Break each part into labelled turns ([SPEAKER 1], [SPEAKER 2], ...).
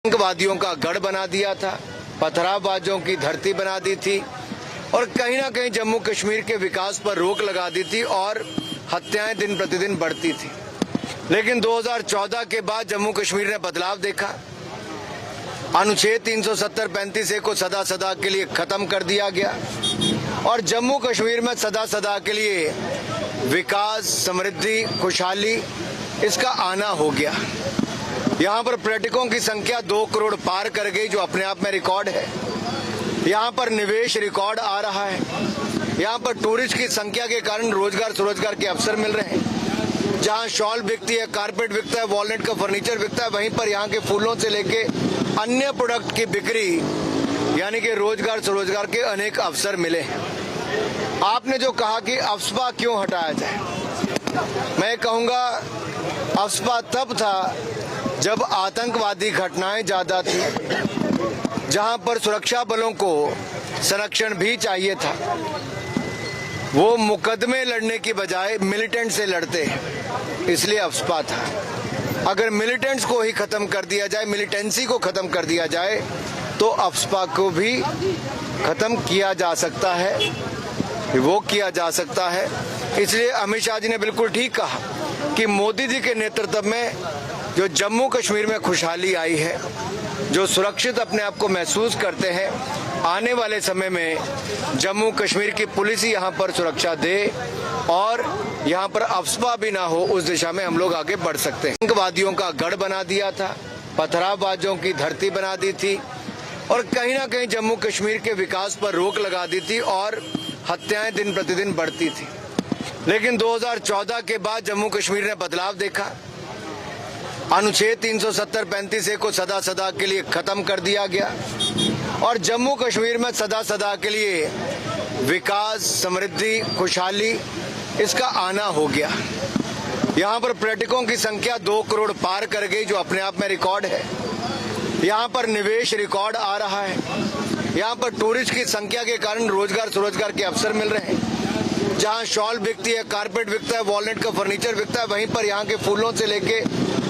[SPEAKER 1] आतंकवादियों का गढ़ बना दिया था, पथरावबाजों की धरती बना दी थी और कहीं ना कहीं जम्मू कश्मीर के विकास पर रोक लगा दी थी और हत्याएं दिन प्रतिदिन बढ़ती थी। लेकिन 2014 के बाद जम्मू कश्मीर ने बदलाव देखा। अनुच्छेद 370-35 को सदा सदा के लिए खत्म कर दिया गया और जम्मू कश्मीर में सदा सदा के लिए विकास, समृद्धि, खुशहाली इसका आना हो गया। यहाँ पर पर्यटकों की संख्या 2 करोड़ पार कर गई, जो अपने आप में रिकॉर्ड है। यहाँ पर निवेश रिकॉर्ड आ रहा है। यहाँ पर टूरिस्ट की संख्या के कारण रोजगार स्वरोजगार के अवसर मिल रहे हैं। जहाँ शॉल बिकती है, कारपेट बिकता है, वॉलनट का फर्नीचर बिकता है, वहीं पर यहाँ के फूलों से लेके अन्य प्रोडक्ट की बिक्री यानी कि रोजगार स्वरोजगार के अनेक अवसर मिले हैं। आपने जो कहा कि अफस्पा क्यों हटाया जाए, मैं कहूँगा अफस्पा तब था जब आतंकवादी घटनाएं ज्यादा थी, जहां पर सुरक्षा बलों को संरक्षण भी चाहिए था। वो मुकदमे लड़ने की बजाय मिलिटेंट से लड़ते हैं, इसलिए अफस्पा था। अगर मिलिटेंट्स को ही खत्म कर दिया जाए, मिलिटेंसी को खत्म कर दिया जाए, तो अफस्पा को भी खत्म किया जा सकता है, वो किया जा सकता है। इसलिए अमित शाह जी ने बिल्कुल ठीक कहा कि मोदी जी के नेतृत्व में जो जम्मू कश्मीर में खुशहाली आई है, जो सुरक्षित अपने आप को महसूस करते हैं, आने वाले समय में जम्मू कश्मीर की पुलिस ही यहाँ पर सुरक्षा दे और यहाँ पर अफस्पा भी ना हो, उस दिशा में हम लोग आगे बढ़ सकते हैं। आतंकवादियों का गढ़ बना दिया था, पथरावबाजों की धरती बना दी थी और कहीं ना कहीं जम्मू कश्मीर के विकास पर रोक लगा दी थी और हत्याएं दिन प्रतिदिन बढ़ती थी। लेकिन 2014 के बाद जम्मू कश्मीर ने बदलाव देखा। अनुच्छेद 370-35 को सदा सदा के लिए खत्म कर दिया गया और जम्मू कश्मीर में सदा सदा के लिए विकास, समृद्धि, खुशहाली इसका आना हो गया। यहाँ पर पर्यटकों की संख्या 2 करोड़ पार कर गई, जो अपने आप में रिकॉर्ड है। यहाँ पर निवेश रिकॉर्ड आ रहा है। यहाँ पर टूरिस्ट की संख्या के कारण रोजगार स्वरोजगार के अवसर मिल रहे हैं। जहाँ शॉल बिकती है, कारपेट बिकता है, वॉलनट का फर्नीचर बिकता है, वहीं पर यहाँ के फूलों से लेके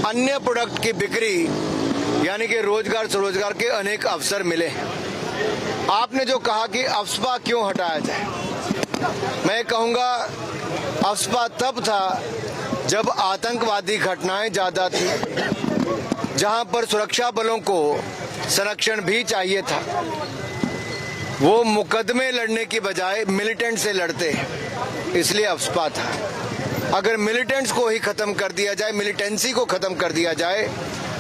[SPEAKER 1] अन्य प्रोडक्ट की बिक्री यानी कि रोजगार स्वरोजगार के अनेक अवसर मिले हैं। आपने जो कहा कि अफस्पा क्यों हटाया जाए, मैं कहूँगा अफस्पा तब था जब आतंकवादी घटनाएं ज्यादा थी, जहां पर सुरक्षा बलों को संरक्षण भी चाहिए था। वो मुकदमे लड़ने की बजाय मिलिटेंट से लड़ते हैं, इसलिए अफस्पा था। अगर मिलिटेंट्स को ही खत्म कर दिया जाए, मिलिटेंसी को खत्म कर दिया जाए,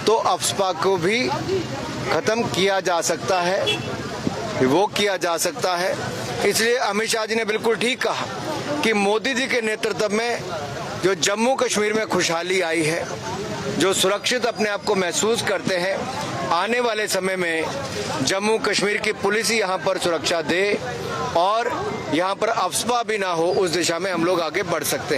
[SPEAKER 1] तो अफस्पा को भी खत्म किया जा सकता है, वो किया जा सकता है। इसलिए अमित शाह जी ने बिल्कुल ठीक कहा कि मोदी जी के नेतृत्व में जो जम्मू कश्मीर में खुशहाली आई है, जो सुरक्षित अपने आप को महसूस करते हैं, आने वाले समय में जम्मू कश्मीर की पुलिस ही यहाँ पर सुरक्षा दे और यहाँ पर अफस्पा भी ना हो, उस दिशा में हम लोग आगे बढ़ सकते हैं।